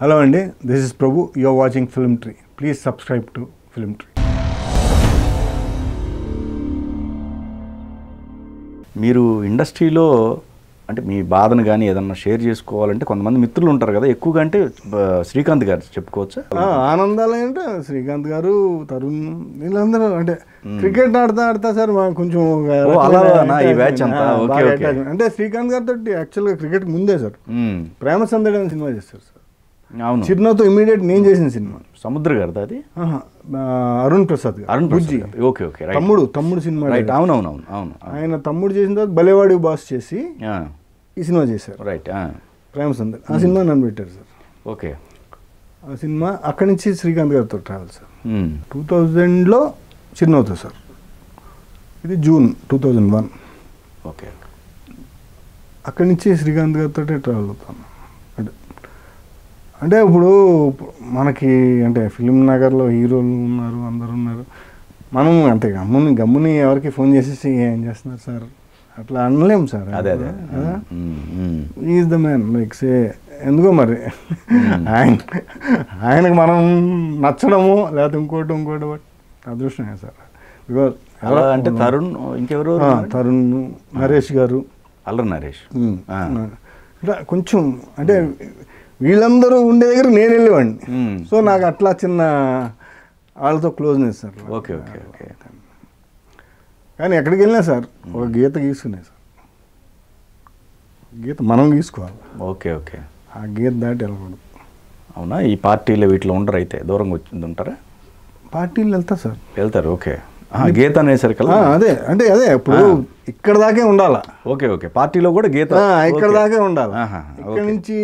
Hello Andy, this is Prabhu. You are watching Film Tree. Please subscribe to Film Tree. మీరు ఇండస్ట్రీలో అంటే మీ బాధను కానీ ఏదన్నా షేర్ చేసుకోవాలంటే కొంతమంది మిత్రులు ఉంటారు కదా, ఎక్కువగా అంటే శ్రీకాంత్ గారు చెప్పుకోవచ్చా? ఆనందాలు అంటే శ్రీకాంత్ గారు, తరుణ్, వీళ్ళందరూ అంటే క్రికెట్ ఆడతా సార్ కొంచెం అంటే శ్రీకాంత్ గారితో యాక్చువల్గా క్రికెట్ ముందే సార్ ప్రేమ సందడి అనే సినిమా చేస్తారు సార్. అవును, చిరునవ్వుతో ఇమీడియట్ నేను చేసిన సినిమా. సముద్ర గారిది అది? అరుణ్ ప్రసాద్ గారు, ఓకే ఓకే, తమ్ముడు సినిమా. రైట్, అవునవునవును అవును. ఆయన తమ్ముడు చేసిన తర్వాత బలేవాడి బాస్ చేసి ఈ సినిమా చేశారు. రైట్, ప్రేమ సందడి ఆ సినిమా నన్ను పెట్టారు సార్. ఓకే, ఆ సినిమా అక్కడి నుంచి శ్రీకాంత్ గారితో ట్రావెల్ సార్. 2000లో చిరునవ్వుతో సార్. ఇది జూన్ 2001. ఓకే, అక్కడి నుంచి శ్రీకాంత్ గారితో ట్రావెల్ అవుతాను. అంటే ఇప్పుడు మనకి అంటే ఫిల్మ్ నగర్లో హీరోలు ఉన్నారు, అందరు ఉన్నారు. మనం అంటే గమ్ముని ఎవరికి ఫోన్ చేసేసి ఏం చేస్తున్నారు సార్ అట్లా అనలేము సార్. అదే అదే, is the man like say. ఎందుకో మరి ఆయనకు మనం నచ్చడము లేకపోతే ఇంకోటి అదృష్టమే సార్. బికాజ్ అలా అంటే తరుణ్, ఇంకెవరు? తరుణ్, నరేష్ గారు, అల్లరి నరేష్. ఇట్లా కొంచెం అంటే వీళ్ళందరూ ఉండే దగ్గర నేను వెళ్ళేవాడిని. సో నాకు అట్లా చిన్న వాళ్ళతో closeness sir. Okay okay okay. కానీ ఎక్కడికి వెళ్ళినా సార్ ఒక గీత గీసుకునే సార్. గీత మనం గీసుకోవాలి. ఓకే ఓకే, ఆ గీత దాటి వెళ్ళకూడదు. అవునా? ఈ పార్టీలో వీటిలో ఉండరు అయితే, దూరంగా వచ్చింది ఉంటారా? పార్టీలు వెళ్తా సార్. వెళ్తారు. ఓకే, గీత అనేసరికి అదే అంటే అదే ఇప్పుడు ఇక్కడ దాకే ఉండాలా. ఓకే ఓకే, పార్టీలో కూడా గీత ఇక్కడ దాకే ఉండాలి. ఇక్కడ నుంచి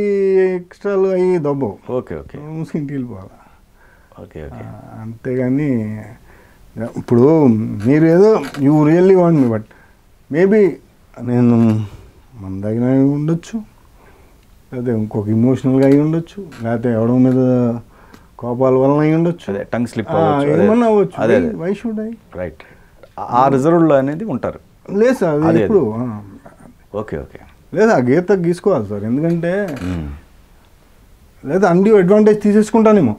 ఎక్స్ట్రాలు అయ్యి దొబ్బవు. ఓకే ఓకే, ఇంటికి వెళ్ళిపోవాలి. ఓకే ఓకే, అంతేగాని ఇప్పుడు మీరు ఏదో you really want me, but maybe నేను మన దగ్గర ఉండొచ్చు, లేకపోతే ఇంకొక ఇమోషనల్గా అయి ఉండొచ్చు, లేకపోతే ఎవడో మీద కోపాల వలన అయి ఉండొచ్చు, టంగ్ స్లిప్ ఏమన్నా అవ్వచ్చు. Why should I? రైట్, ఆ రిజర్వ్లో అనేది ఉంటారు. లేదు సార్ అది ఇప్పుడు. ఓకే ఓకే, లేదా ఆ గీత గీసుకోవాలి సార్. ఎందుకంటే లేదా అన్డ్యూ అడ్వాంటేజ్ తీసేసుకుంటానేమో,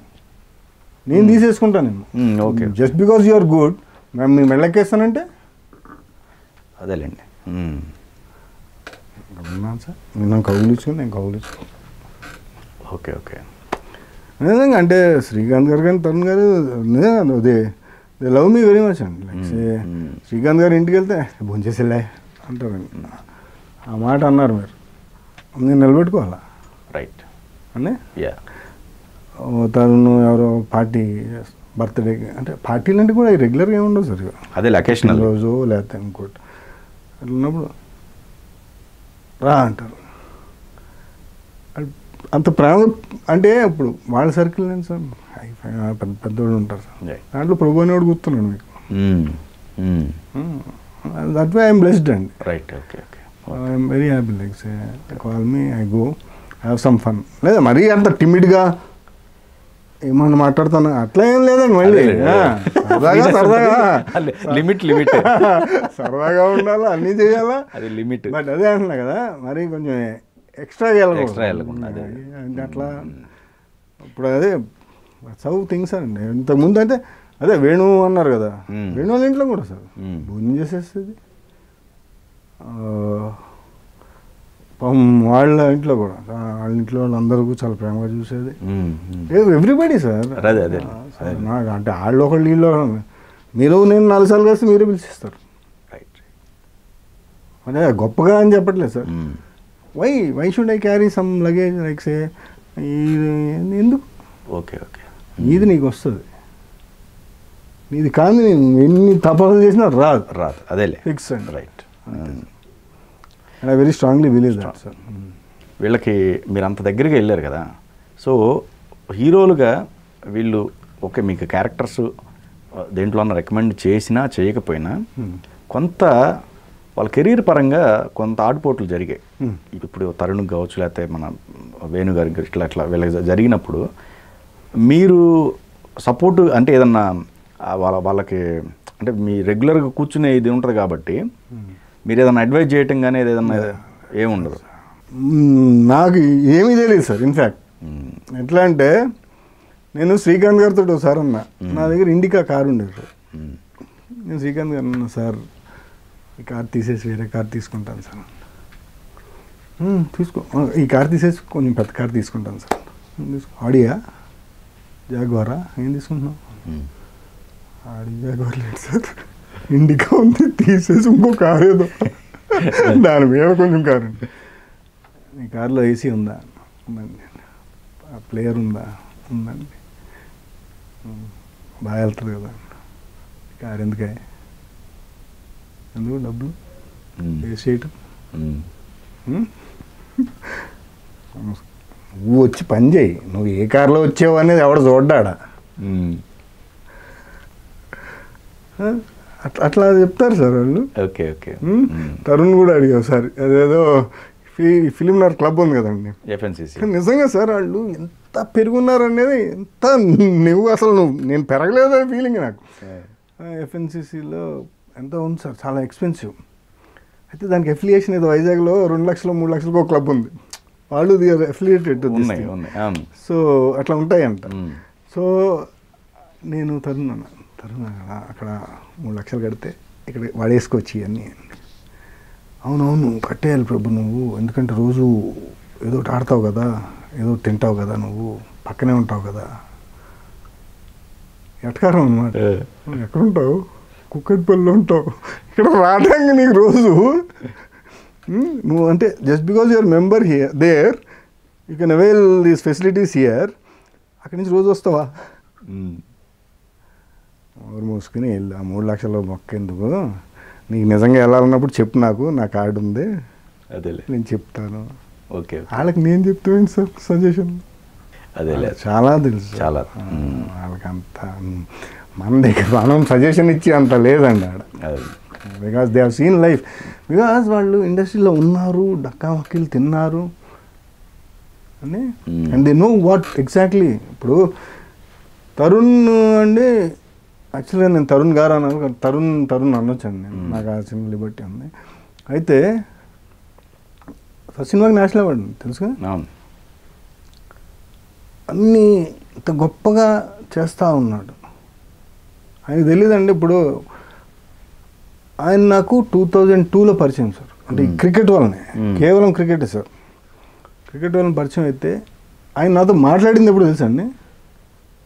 నేను తీసేసుకుంటానేమో. Okay, just because you are good మేము మీ మెళ్ళకేస్తానంటే అదేలేండి. ఉన్నాను సార్, నేను కౌలించుకుని నేను కౌలించుకుని. ఓకే ఓకే, నిజంగా అంటే శ్రీకాంత్ గారు కానీ తరుణ్ గారు they love me very much అండి. లైక్ శ్రీకాంత్ గారు ఇంటికి వెళ్తే భోంచేసిలే అంటారండి. ఆ మాట అన్నారు మీరు, నేను నిలబెట్టుకోవాలా. రైట్ అని యా. తరుణ్ ఎవరో పార్టీ బర్త్డే అంటే పార్టీలు అంటే కూడా రెగ్యులర్గా ఏమి ఉండవు సార్. అదే అకేషనల్ రోజు లేకపోతే ఇంకోటి అట్లా ఉన్నప్పుడు రా అంటారు. అంత ప్రేమ అంటే ఇప్పుడు వాళ్ళ సర్కిల్ నేను సార్ పెద్ద పెద్దోళ్ళు ఉంటారు సార్. దాంట్లో ప్రభు అనేవాడు గుర్తున్నాడు మీకు. దట్ వే ఐఎమ్ బ్లెస్డ్ అండి. Right, okay okay, I'm very happy. Like say call me, I go have some fun. లేదా మరీ అంత టిమిడ్గా ఏమన్నా మాట్లాడుతాను అట్లా ఏం లేదండి. మళ్ళీ సరదాగా లిమిట్ సరదాగా ఉండాలా, అన్నీ చేయాలా, అది లిమిట్. బట్ అదే అంటున్నా కదా, మరి కొంచెం ఎక్స్ట్రాగా వెళ్ళకుండా అంటే అట్లా. ఇప్పుడు అదే సౌ థింగ్స్ అండి. ఇంతకుముందు అయితే అదే వేణు అన్నారు కదా, వేణు వాళ్ళ ఇంట్లో కూడా సార్ భోజనం చేసేస్తుంది. వాళ్ళ ఇంట్లో కూడా వాళ్ళ ఇంట్లో వాళ్ళందరూ చాలా ప్రేమగా చూసేది. Everybody sir. అదే అదే నాకు అంటే వాళ్ళు ఒకళ్ళు వీళ్ళు మీరు నేను 4 సార్లు కలిసి మీరే పిలిచిస్తారు. రైట్, అంటే గొప్పగా అని చెప్పట్లేదు sir. Why should I carry some luggage like say ఎందుకు? ఓకే ఓకే, నీది నీకు వస్తుంది, నీది కాదు నేను ఎన్ని తపాలు చేసినా రాదు. అదేలే, ఫిక్స్ అండి. Right, I very strongly believe that sir. వీళ్ళకి మీరు అంత దగ్గరికి వెళ్ళారు కదా, సో హీరోలుగా వీళ్ళు ఓకే మీకు క్యారెక్టర్స్ దేంట్లో రికమెండ్ చేసినా చేయకపోయినా కొంత వాళ్ళ కెరీర్ పరంగా కొంత ఆటుపోట్లు జరిగాయి. ఇప్పుడు తరుణ్ కావచ్చు, లేకపోతే మన వేణు గారికి ఇట్లా వీళ్ళకి జరిగినప్పుడు మీరు సపోర్టు అంటే ఏదన్నా వాళ్ళకి అంటే మీ రెగ్యులర్గా కూర్చునే ఇది ఉంటుంది కాబట్టి మీరు ఏదైనా అడ్వైజ్ చేయటం కానీ ఏదైనా ఏముండదు. నాకు ఏమీ తెలియదు సార్. ఇన్ఫ్యాక్ట్ ఎట్లా అంటే నేను శ్రీకాంత్ గారితో ఒకసారి అన్నా, నా దగ్గర ఇండికా కారు ఉండేది సార్. నేను శ్రీకాంత్ గారు అన్నా, సార్ ఈ కార్ తీసేసి వేరే కార్ తీసుకుంటాను సార్. తీసుకో, ఈ కార్ తీసేసి కొంచెం పెద్ద కార్ తీసుకుంటాను సార్. తీసుకో. ఆడియా, జాగ్వారా, ఏం తీసుకుంటున్నావు? ఆడి జాగ్వార్ లేదు సార్, ఇండికా ఉంది, తీసేసి ఇంకో కార్ ఏదో దాని మీద కొంచెం కారు ఉంది. ఈ కార్లో ఏసీ ఉందా? ఉందండి. ప్లేయర్ ఉందా? ఉందండి. బాగా వెళ్తుంది కదా కారు, ఎందుకే, ఎందుకు డబ్బులు వేస్ట్ చేయటం? నువ్వు వచ్చి పని చేయి, నువ్వు ఏ కార్లో వచ్చావు అనేది ఎవడ చూడ్డాడా? అట్లా చెప్తారు సార్ వాళ్ళు. Okay okay. తరుణ్ కూడా అడిగావు సార్, అదేదో ఫిలిం నగర్ క్లబ్ ఉంది కదండి, ఎఫ్ఎన్సీసీ. నిజంగా సార్ వాళ్ళు ఎంత పెరుగున్నారు అనేది, ఎంత నువ్వు అసలు నేను పెరగలేదనే ఫీలింగ్ నాకు. ఎఫ్ఎన్సీసీలో ఎంత ఉంది సార్, చాలా ఎక్స్పెన్సివ్. అయితే దానికి అఫిలియేషన్ ఏదో వైజాగ్లో 2 లక్షలు 3 లక్షలకు ఒక క్లబ్ ఉంది, వాళ్ళు అఫిలియేటెడ్. సో అట్లా ఉంటాయంట. సో నేను తరుణ్ అక్కడ 3 లక్షలు కడితే ఇక్కడ వాడేసుకొచ్చి అన్నీ. అవునవును కట్టేయాలి ప్రభు నువ్వు, ఎందుకంటే రోజు ఏదో ఒకటి ఆడతావు కదా, ఏదో తింటావు కదా, నువ్వు పక్కనే ఉంటావు కదా. ఎటకారం అన్నమాట. ఎక్కడుంటావు? కుక్కటిపల్లిలో ఉంటావు. ఇక్కడ రావడానికి నీకు రోజు నువ్వు అంటే just because your member here there you can avail these facilities here, అక్కడి నుంచి రోజు వస్తావా? ఎవరు మూసుకుని వెళ్ళి ఆ 3 లక్షల మొక్క ఎందుకు, నీకు నిజంగా వెళ్ళాలన్నప్పుడు చెప్పు, నాకు నా కార్డు ఉంది, అదే నేను చెప్తాను. ఓకే. వాళ్ళకి నేను చెప్తాను సార్ సజెషన్. అదే చాలా తెలుసు చాలా. వాళ్ళకి అంత మన దగ్గర మనం సజెషన్ ఇచ్చి అంత లేదండి ఆడ. Because they have seen life, because వాళ్ళు ఇండస్ట్రీలో ఉన్నారు, డక్కా మక్కీలు తిన్నారు అని, and they know what exactly. ఇప్పుడు తరుణ్ అండి, యాక్చువల్గా నేను తరుణ్ గారు అన్నాను, తరుణ్ అనొచ్చండి నేను, నాకు ఆ చిన్న లిబర్టీ ఉంది. అయితే ఫస్ట్ సినిమాకి నేషనల్ అవార్డు తెలుసుగా, అన్నీ ఇంత గొప్పగా చేస్తూ ఉన్నాడు. ఆయనకు తెలియదండి. ఇప్పుడు ఆయన నాకు 2002లో పరిచయం సార్, అంటే క్రికెట్ వల్లనే, కేవలం క్రికెటే సార్. క్రికెట్ వలన పరిచయం అయితే ఆయన నాతో మాట్లాడింది ఎప్పుడు తెలుసా అండి,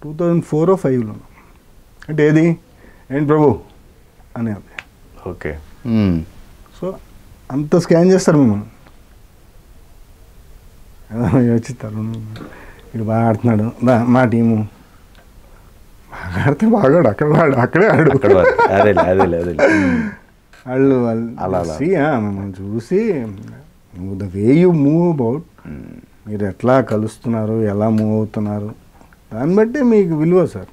2004 or 2005లో. అంటే ఏది ఏంటి ప్రభు అనేది. ఓకే. సో అంత స్కాన్ చేస్తారు మిమ్మల్ని. వచ్చి తరుణ్ ఇక్కడ బాగా ఆడుతున్నాడు, మా టీము బాగా ఆడితే బాగాడు, అక్కడే ఆడు. వాళ్ళు మిమ్మల్ని చూసి నువ్వు the way you move about, మీరు ఎట్లా కలుస్తున్నారు, ఎలా మూవ్ అవుతున్నారు, దాన్ని బట్టి మీకు విలువ సార్.